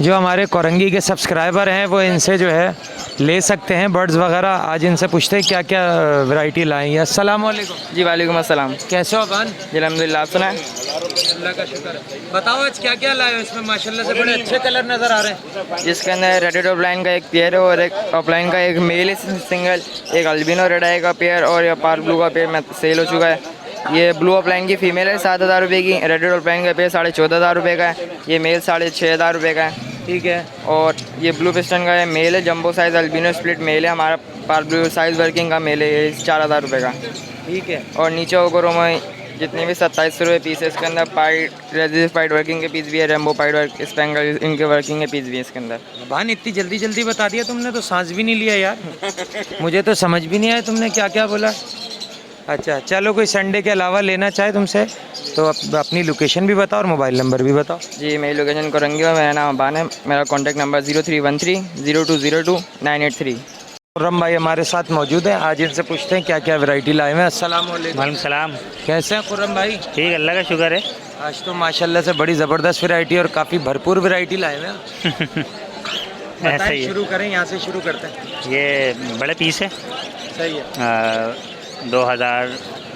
जो हमारे कोरंगी के सब्सक्राइबर हैं वो इनसे जो है ले सकते हैं बर्ड्स वगैरह। आज इनसे पूछते हैं क्या क्या वैरायटी लाई है। अस्सलाम वालेकुम। जी वालेकुम अस्सलाम। कैसे हो अबान? जी अल्हम्दुलिल्लाह, आप सुनाएं? अल्लाह का शुक्र है। बताओ आज क्या क्या लाए हो? इसमें माशाल्लाह से बड़े अच्छे कलर नज़र आ रहे हैं। जिसके अंदर रेड ऑफलाइन का एक पेयर है और एक ऑफलाइन का एक मेल सिंगल, एक अल्बिनो रेड आई का पेयर और ये पार ब्लू का पेयर में सेल हो चुका है। ये ब्लू ऑफलाइन की फ़ीमेल है 7,000 रुपये की, रेड ऑफलाइन का पेयर 14,500 रुपये का है, ये मेल 6,500 रुपये का है। ठीक है। और ये ब्लू पिस्टन का है, मेल है, jumbo size albino split male है, हमारा पार ब्लू साइज़ वर्किंग का मेल है, ये 4,000 रुपये का। ठीक है। और नीचे होकर में जितने भी 2700 रुपये पीस है, इसके अंदर पाइट रेजिस पाइट वर्किंग के पीस भी है, रेम्बो पाइट वर्क स्पेंगल इनके वर्किंग के पीस भी है इसके अंदर। भान इतनी जल्दी जल्दी बता दिया तुमने, तो सांस भी नहीं लिया यार। मुझे तो समझ भी नहीं आया तुमने क्या क्या बोला। अच्छा चलो, कोई संडे के अलावा लेना चाहे तुमसे तो अपनी लोकेशन भी बताओ और मोबाइल नंबर भी बताओ। जी मेरी लोकेशन कोरंगी और मेरा नाम अबान है। मेरा कॉन्टैक्ट नंबर 0313-0202-983। खुर्रम भाई हमारे साथ मौजूद हैं। आज इनसे पूछते हैं क्या क्या वैरायटी लाए हैं। अस्सलाम वालेकुम। सलाम। कैसे हैं खुर्रम भाई? ठीक, अल्लाह का शुक्र है। आज तो माशाल्लाह से बड़ी ज़बरदस्त वैरायटी और काफ़ी भरपूर वैरायटी लाए हैं। ऐसा ही शुरू करें, यहाँ से शुरू करते हैं। ये बड़े पीस है। सही है। 2000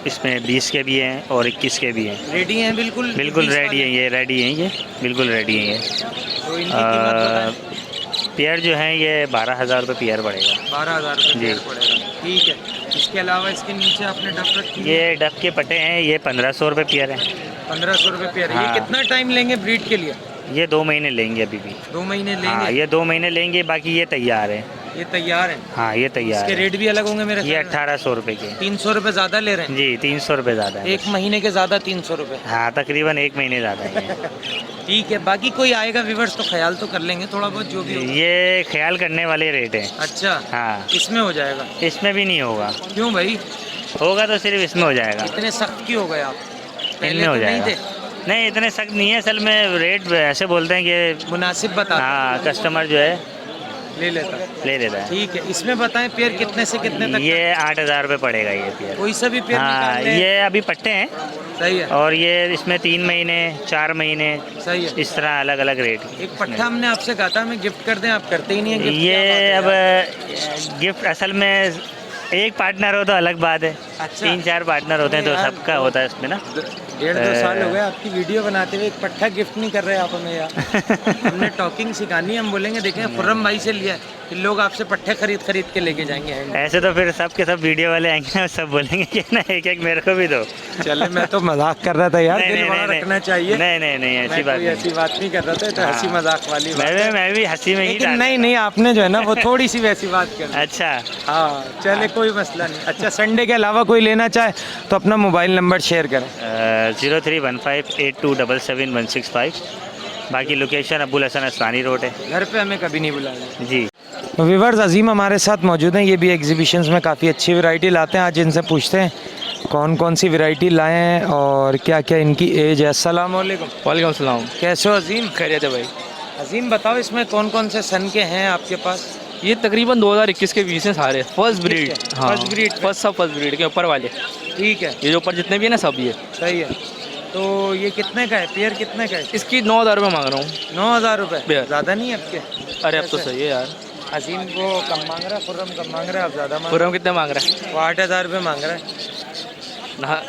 इसमें 20 के भी हैं और 21 के भी हैं। रेडी हैं? बिल्कुल बिल्कुल रेडी हैं, ये रेडी हैं, ये बिल्कुल रेडी हैं। ये तो इनकी कीमत बताएं। पेयर जो हैं ये 12,000 रुपये पेयर पड़ेगा। 12,000 रुपये पेयर पड़ेगा। ठीक है। इसके अलावा इसके नीचे आपने डक रखी है, ये डक के पटे हैं, ये 1,500 रुपये पेयर हैं। 1,500 रुपये पेयर। हाँ। ये कितना टाइम लेंगे ब्रीड के लिए? ये 2 महीने लेंगे अभी भी। 2 महीने लेंगे? हाँ, ये 2 महीने लेंगे, बाकी ये तैयार है। ये तैयार है? हाँ ये तैयार इसके है। रेट भी अलग होंगे मेरे? ये 1,800 रुपये के। 300 रुपये ज़्यादा ले रहे हैं? जी 300 रुपये ज़्यादा है। 1 महीने के ज़्यादा 300 रुपये? हाँ तकरीबन 1 महीने ज़्यादा है। ठीक है। बाकी कोई आएगा व्यूअर्स तो ख्याल तो कर लेंगे थोड़ा बहुत जो भी होगा। ये ख्याल करने वाले रेट हैं। अच्छा। हाँ इसमें हो जाएगा? इसमें भी नहीं होगा। क्यों भाई? होगा तो सिर्फ इसमें हो जाएगा। इतने सख्त क्यों हो गए आप? इनमें हो जाएगा। नहीं इतने सख्त नहीं है, असल में रेट ऐसे बोलते हैं कि मुनासिब बता। हाँ कस्टमर जो है ले लेता है। ठीक है, इसमें बताएं पेयर कितने से कितने तक? ये 8,000 रुपये पड़ेगा ये पेयर। कोई सा भी पेयर हाँ, निकालने? ये अभी पट्टे हैं। सही है। और ये इसमें 3 महीने 4 महीने सही है, इस तरह अलग अलग रेट। एक पट्टा हमने आपसे कहा था हमें गिफ्ट कर दें, आप करते ही नहीं है गिफ्ट। ये अब गिफ्ट असल में एक पार्टनर हो तो अलग बात है। अच्छा। 3-4 पार्टनर होते हैं तो सबका होता है इसमें ना। 1.5-2 साल हो गए आपकी वीडियो बनाते हुए, एक पट्टा गिफ्ट नहीं कर रहे आप हमें यार। हमने टॉकिंग सिखानी है, हम बोलेंगे देखें खुर्रम भाई से लिया है कि लोग आपसे पट्टे खरीद के लेके जाएंगे। ऐसे तो फिर सब के सब वीडियो वाले आएंगे, सब बोलेंगे कि ना एक मेरे को भी दो। चले, मैं तो मजाक कर रहा था यार, दिल बड़ा रखना चाहिए। नहीं ऐसी बात नहीं। ऐसी बात नहीं कर रहा था, तो हंसी मजाक वाली बात है। मैं भी हंसी में ही लेकिन नहीं आपने जो है ना वो थोड़ी सी वैसी बात कर। अच्छा हाँ चले, कोई मसला नहीं। अच्छा, संडे के अलावा कोई लेना चाहे तो अपना मोबाइल नंबर शेयर करें। 031582777165। बाकी लोकेशन अब्बुल हसन अस्तानी रोड है। घर पे हमें कभी नहीं बुलाया जी। व्यूअर्स, अजीम हमारे साथ मौजूद हैं, ये भी एग्जीबिशंस में काफ़ी अच्छी वैरायटी लाते हैं। आज इनसे पूछते हैं कौन कौन सी वैरायटी लाए हैं और क्या क्या इनकी एज है। अस्सलाम वालेकुम। वालेकुम सलाम। कैसे हो अजीम? खैरियत है भाई। अजीम बताओ, इसमें कौन कौन से सन के हैं आपके पास? ये तकरीबन 2021 के बीच हैं सारे, फर्स्ट ब्रीड। हाँ, फर्स्ट ब्रीड, फर्स्ट ब्रीड के ऊपर वाले। ठीक है, ये जो ऊपर जितने भी है ना सब ये। सही है। तो ये कितने का है पेयर, कितने का है? इसकी 9,000 रुपये मांग रहा हूँ। 9,000 रुपये? पेयर। ज़्यादा नहीं है आपके? अरे अब तो सही है यार। अजीम को कम मांग रहा है, खुर्रम कम मांग रहा है, आप ज़्यादा मांग। खुर्रम कितने मांग रहा है? वो 8,000 रुपये मांग रहा है ना।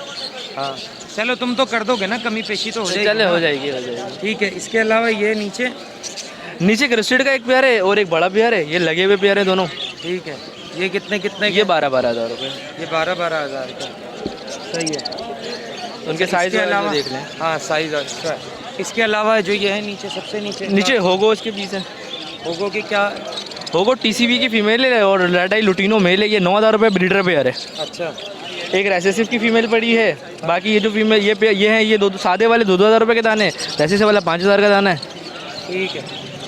हाँ चलो, तुम तो कर दोगे ना, कमी पेशी तो हो जाएगी। चले, हो जाएगी। ठीक है। इसके अलावा ये नीचे क्रिस्टेड का एक पेयर है और एक बड़ा पेयर है, ये लगे हुए पेयर है दोनों। ठीक है। ये कितने ये 12,000 रुपये। ये 12,000 का। सही है। उनके साइज के अलावा देख लें। हाँ, साइज अच्छा है। इसके अलावा जो ये है नीचे, सबसे नीचे होगो इसके पीछे। होगो की क्या? होगो TCB की फीमेल है और रेड आई लुटिनो मेल है। ये 9,000 रुपये ब्रीडर पेयर है। अच्छा। एक रेसेसिव की फीमेल पड़ी है। बाकी ये जो फीमेल ये हैं, ये दो सादे वाले 2,000 रुपये के दाने, रेसेसिव वाला 5,000 का दाना है। ठीक है।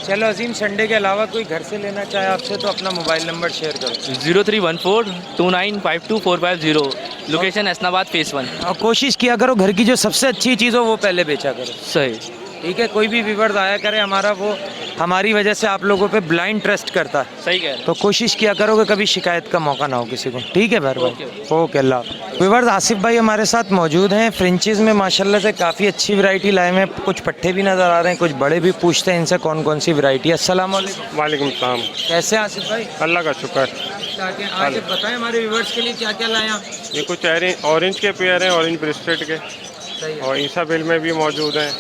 चलो अजीम, संडे के अलावा कोई घर से लेना चाहे आपसे तो अपना मोबाइल नंबर शेयर करो। 031429524550। Location Hasanabad phase 1। और कोशिश किया करो घर की जो सबसे अच्छी चीज़ हो वो पहले बेचा करो। सही। ठीक है, कोई भी व्यूअर्स आया करे हमारा, वो हमारी वजह से आप लोगों पे ब्लाइंड ट्रस्ट करता है। सही कह रहे हैं। तो कोशिश किया करो कि कभी शिकायत का मौका ना हो किसी को। ठीक है भाई। ओके, अल्लाह। व्यूअर्स, आसिफ भाई हमारे साथ मौजूद हैं। फ्रेंचीज़ में माशाल्लाह से काफ़ी अच्छी वैरायटी लाए हैं। कुछ पट्टे भी नज़र आ रहे हैं, कुछ बड़े भी। पूछते हैं इनसे कौन कौन सी वैरायटी है। अस्सलाम वालेकुम। वालेकुम सलाम। कैसे आसिफ भाई? अल्लाह का शुक्र। आज बताएं हमारे व्यूअर्स के लिए क्या क्या लाए आप? ये कुछ ऑरेंज के पेयर हैं, ऑरेंज ब्रिस्टेट के। और ईसाबिल में भी मौजूद हैं।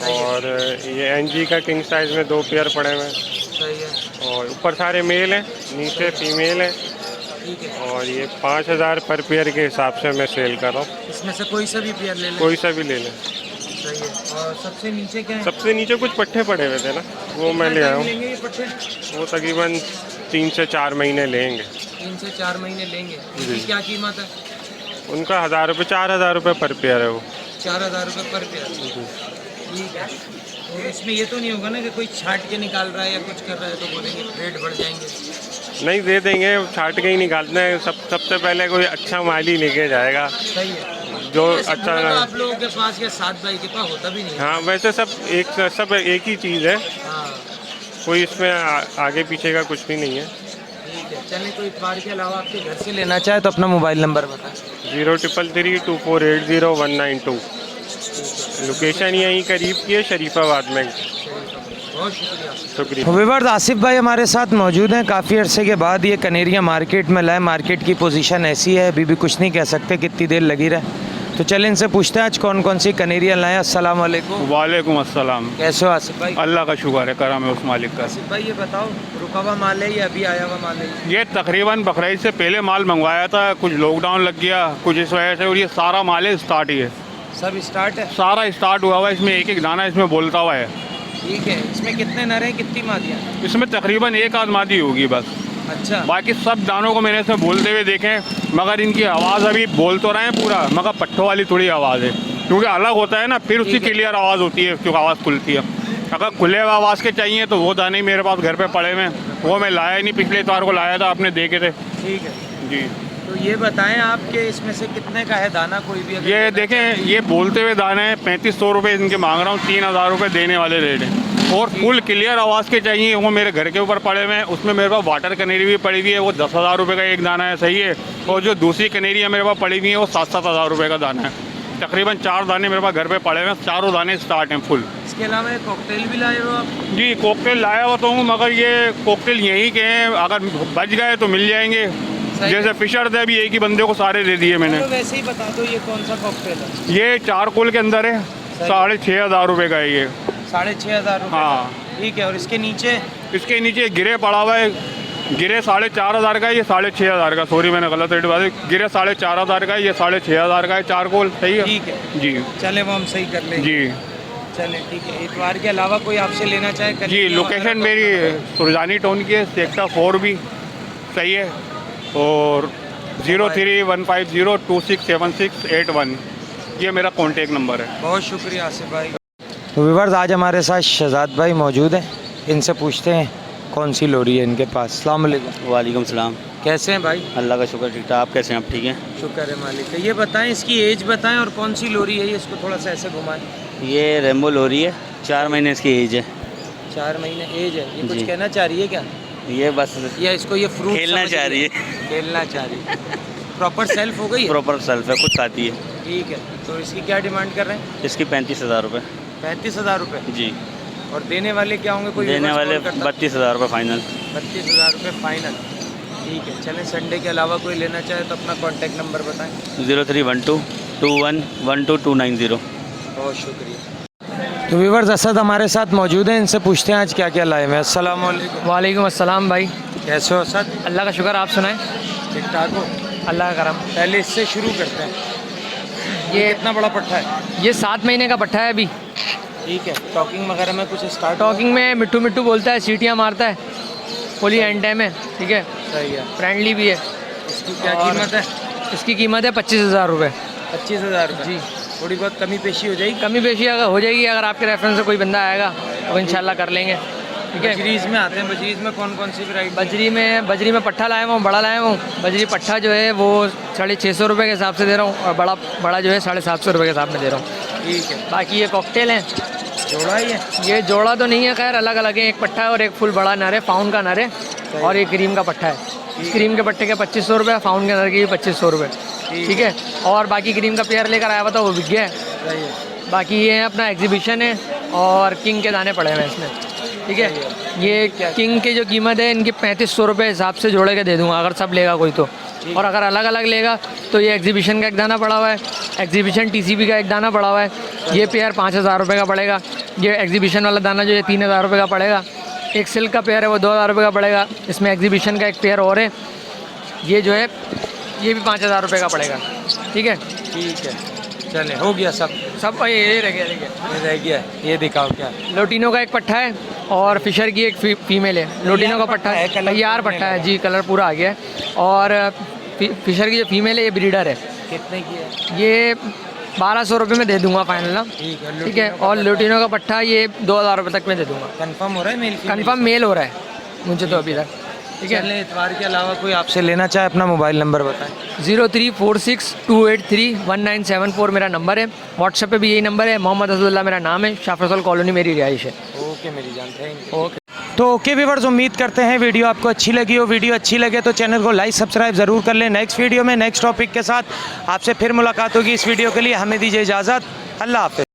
और ये NG का किंग साइज में 2 पेयर पड़े हुए हैं। सही है। और ऊपर सारे मेल हैं, नीचे फीमेल है। ठीक है। और ये 5,000 पर पेयर के हिसाब से मैं सेल कर रहा हूँ। इसमें से कोई सा भी पेयर ले लें? कोई सा भी ले लें। सही है। और सबसे नीचे क्या है? सबसे नीचे कुछ पट्टे पड़े हुए थे ना, वो मैं ले आया हूँ। ये पट्टे वो तकरीबन 3 से 4 महीने लेंगे। 3 से 4 महीने लेंगे। इनकी क्या कीमत है? उनका 1,000 रुपये, 4,000 रुपये पर पेयर है वो। 4,000 रुपये पर पेयर। ठीक है। तो इसमें ये तो नहीं होगा ना कि कोई छाट के निकाल रहा है या कुछ कर रहा है तो बोलेंगे रेट बढ़ जाएंगे? नहीं, दे देंगे, छाट के ही निकालना है। सबसे पहले कोई अच्छा माल ही लेके जाएगा। सही है। जो तो अच्छा आप लोगों के पास या साथ भाई के पास होता भी नहीं है। हाँ, वैसे सब एक ही चीज़ है। हाँ। कोई इसमें आगे पीछे का कुछ भी नहीं है। ठीक है। चलिए, कोई इतवार के अलावा आपके घर से लेना चाहे तो अपना मोबाइल नंबर बताएं। 03332480 लोकेशन यहीं करीब की है, शरीफाबाद में। बहुत शुक्रिया। व्यूअर्स, आसिफ भाई हमारे साथ मौजूद हैं। काफ़ी अरसे के बाद ये कनेरिया मार्केट में लाए। मार्केट की पोजीशन ऐसी है, अभी भी कुछ नहीं कह सकते कितनी देर लगी रहे। तो चलें इनसे पूछते हैं आज कौन कौन सी कनेरिया लाए। अस्सलाम वालेकुम। वालेकुम अस्सलाम। कैसे हो आसिफ भाई? अल्लाह का शुक्र है, करम है उस मालिक का। आसिफ भाई ये बताओ, रुका हुआ माल है या अभी आया हुआ माल है? ये तकरीबन बकरीद से पहले माल मंगवाया था, कुछ लॉकडाउन लग गया कुछ इस वजह से, और ये सारा माल है स्टार्ट ही है। सब स्टार्ट है? सारा स्टार्ट हुआ हुआ है। इसमें एक एक दाना इसमें बोलता हुआ है। ठीक है। इसमें कितने नर हैं, कितनी मादियाँ? इसमें तकरीबन 1 आध मादी होगी बस। अच्छा। बाकी सब दानों को मैंने इसमें बोलते हुए देखे, मगर इनकी आवाज़ अभी बोल तो रहे हैं पूरा, मगर पट्टों वाली थोड़ी आवाज़ है, क्योंकि अलग होता है ना, फिर उसकी क्लियर आवाज़ होती है, क्योंकि आवाज़ खुलती है। अगर खुले हुए आवाज़ के चाहिए तो वो दाने मेरे पास घर पे पड़े हुए हैं, वो मैं लाया नहीं, पिछले इतवार को लाया था, आपने देखे थे। ठीक है जी। तो ये बताएं आपके इसमें से कितने का है दाना, कोई भी अगर ये देखें, ये बोलते हुए दाने हैं 3500 रुपये इनके मांग रहा हूँ, 3000 रुपये देने वाले रेट हैं। और फुल क्लियर आवाज़ के चाहिए, वो मेरे घर के ऊपर पड़े हुए हैं। उसमें मेरे पास वाटर कनेरी भी पड़ी हुई है, वो 10,000 रुपये का एक दाना है, सही है। और जो दूसरी कनेरी है मेरे पास पड़ी हुई है, वो 7-7 हज़ार रुपये का दाना है। तकरीबन 4 दाने मेरे पास घर पे पड़े हुए हैं, चारों दाने स्टार्ट हैं फुल। इसके अलावा एक कॉकटेल भी लाए हो आप? जी कॉकटेल लाया हुआ तो हूँ, मगर ये कॉकटेल यहीं के हैं, अगर बच गए तो मिल जाएंगे। जैसे फिशर थे, अभी एक ही बंदे को सारे दे दिए मैंने। तो वैसे ही बता दो ये कौन सा कॉकटेल है? ये चारकोल के अंदर है, 6,500 रुपये का है ये। 6,500 रुपये? हाँ ठीक है। और इसके नीचे? इसके नीचे गिरे पड़ा हुआ है, गिरे 4,500 का है, ये 6,500 का। सॉरी मैंने गलत रेट बात, गिरे 4,500 का है, ये 6,500 का है चारकोल, सही है। ठीक है जी, चले वो हम सही कर लेंगे। जी चले ठीक है। इतवार के अलावा कोई आपसे लेना चाहे? जी, लोकेशन मेरी सुरजानी टाउन की है, सेक्टर 4 भी, सही है। और 0315026761 ये मेरा कॉन्टेक्ट नंबर है। बहुत शुक्रिया आसिफ भाई। तो व्यूअर्स, आज हमारे साथ शहजाद भाई मौजूद हैं, इनसे पूछते हैं कौन सी लोरी है इनके पास। अस्सलाम वालेकुम। वालेकुम सलाम। कैसे हैं भाई? अल्लाह का शुक्र, ठीक ठाक। आप कैसे हैं? आप ठीक हैं? शुक्र है मालिक का। ये बताएं, इसकी एज बताएं और कौन सी लोरी है ये, इसको थोड़ा सा ऐसे घुमाएं। ये रेम्बो लोरी है, 4 महीने इसकी एज है। 4 महीने एज है। ये कुछ जी। कहना चाह रही है क्या? ये बस या इसको ये फ्रूट खेलना चाह रही है। खेलना चाह रही है। प्रॉपर सेल्फ हो गई है? प्रॉपर सेल्फ है, खुद खाती है। ठीक है। तो इसकी क्या डिमांड कर रहे हैं? इसकी 35,000 रुपये। 35,000 रुपये? जी। और देने वाले क्या होंगे? कोई देने वाले 32,000 रुपये फाइनल। 32,000 रुपये फाइनल। ठीक है। चलें, संडे के अलावा कोई लेना चाहे तो अपना कॉन्टैक्ट नंबर बताएं। 0312211290। बहुत शुक्रिया। तो व्यूअर्स, असद हमारे साथ मौजूद हैं, इनसे पूछते हैं आज क्या क्या लाए हैं। अस्सलाम वालेकुम। वालेकुम अस्सलाम भाई। कैसे हो असद? अल्लाह का शुक्र, आप सुनाएं? ठीक ठाक हो? अल्लाह का करम। पहले इससे शुरू करते हैं। ये कितना बड़ा पट्टा है? ये 7 महीने का पट्टा है अभी। ठीक है। टॉकिंग वगैरह में कुछ स्टार्ट? टॉकिंग में मिट्टू मिट्टू बोलता है, सीटियाँ मारता है, फुली एंड टाइम है। ठीक है, सही है। फ्रेंडली भी है। इसकी क्या कीमत है? इसकी कीमत है 25,000 रुपये। 25,000 रुपये? जी। थोड़ी बहुत कमी पेशी हो जाएगी? कमी पेशी अगर हो जाएगी, अगर आपके रेफरेंस से कोई बंदा आएगा तो इंशाल्लाह कर लेंगे। ठीक है। बजरीज में आते हैं, बजरीज में कौन कौन सी वैरायटी? बजरी में पट्ठा लाया हूँ, बड़ा लाया हूँ। बजरी पट्ठा जो है वो 650 रुपये के हिसाब से दे रहा हूँ, और बड़ा जो है 750 रुपये के हिसाब में दे रहा हूँ। ठीक है। बाकी ये कॉकटेल हैं। जोड़ा ही है? ये जोड़ा तो नहीं है, खैर अलग अलग है। एक पट्टा है और एक फुल बड़ा नर है, फाउन का नर है, और एक क्रीम का पट्टा है। क्रीम के पट्टे के 2500 रुपये, फाउन के नर के 2500 रुपये। ठीक है। और बाकी क्रीम का पेयर लेकर आया हुआ था, वो बिक गया है। बाकी ये अपना एग्जीबिशन है, और किंग के दाने पड़े हुए हैं इसमें। ठीक है। ये किंग की जो कीमत है इनकी 3500 रुपये हिसाब से जोड़े के दे दूँगा अगर सब लेगा कोई तो। और अगर अलग अलग लेगा तो ये एग्जीबिशन का एक दाना पड़ा हुआ है, एग्जीबिशन TCB का एक दाना पड़ा हुआ है। ये पेयर 5,000 रुपये का पड़ेगा। ये एग्जीबिशन वाला दाना जो है 3,000 रुपये का पड़ेगा। एक सिल्क का पेयर है, वो 2,000 रुपये का पड़ेगा। इसमें एग्जीबिशन का एक पेयर और है, ये जो है ये भी 5,000 रुपये का पड़ेगा। ठीक है। ठीक है। चले, हो गया सब? ये रह गया। ये रह गया। ये दिखाओ क्या? लोटिनो का एक पट्टा है, और फिशर की एक फीमेल है। लोटिनो का पट्टा है, तैयार पट्टा है जी, कलर पूरा आ गया है। और फिशर की जो फीमेल है ये ब्रीडर है। कितने की है? ये 1,200 रुपये में दे दूंगा फाइनल ना। ठीक है। और लोटिनो का पट्टा ये 2,000 रुपये तक में दे दूंगा। कंफर्म हो रहा है? मेल कंफर्म मेल हो रहा है मुझे तो अभी तक। ठीक है। चलें, इतवार के अलावा कोई आपसे लेना चाहे अपना मोबाइल नंबर बताएं। 0346283197 मेरा नंबर है। व्हाट्सएप पे भी यही नंबर है। मोहम्मद असदुल्ला मेरा नाम है, शाह फैसल कॉलोनी मेरी रिहाइश है। ओके मेरी जान, थैंक यू। ओके। तो ओके व्यूअर्स, उम्मीद करते हैं वीडियो आपको अच्छी लगी हो। वीडियो अच्छी लगे तो चैनल को लाइक सब्सक्राइब ज़रूर कर लें। नेक्स्ट वीडियो में नेक्स्ट टॉपिक के साथ आपसे फिर मुलाकात होगी। इस वीडियो के लिए हमें दीजिए इजाज़त। अल्लाह हाफ़िज़।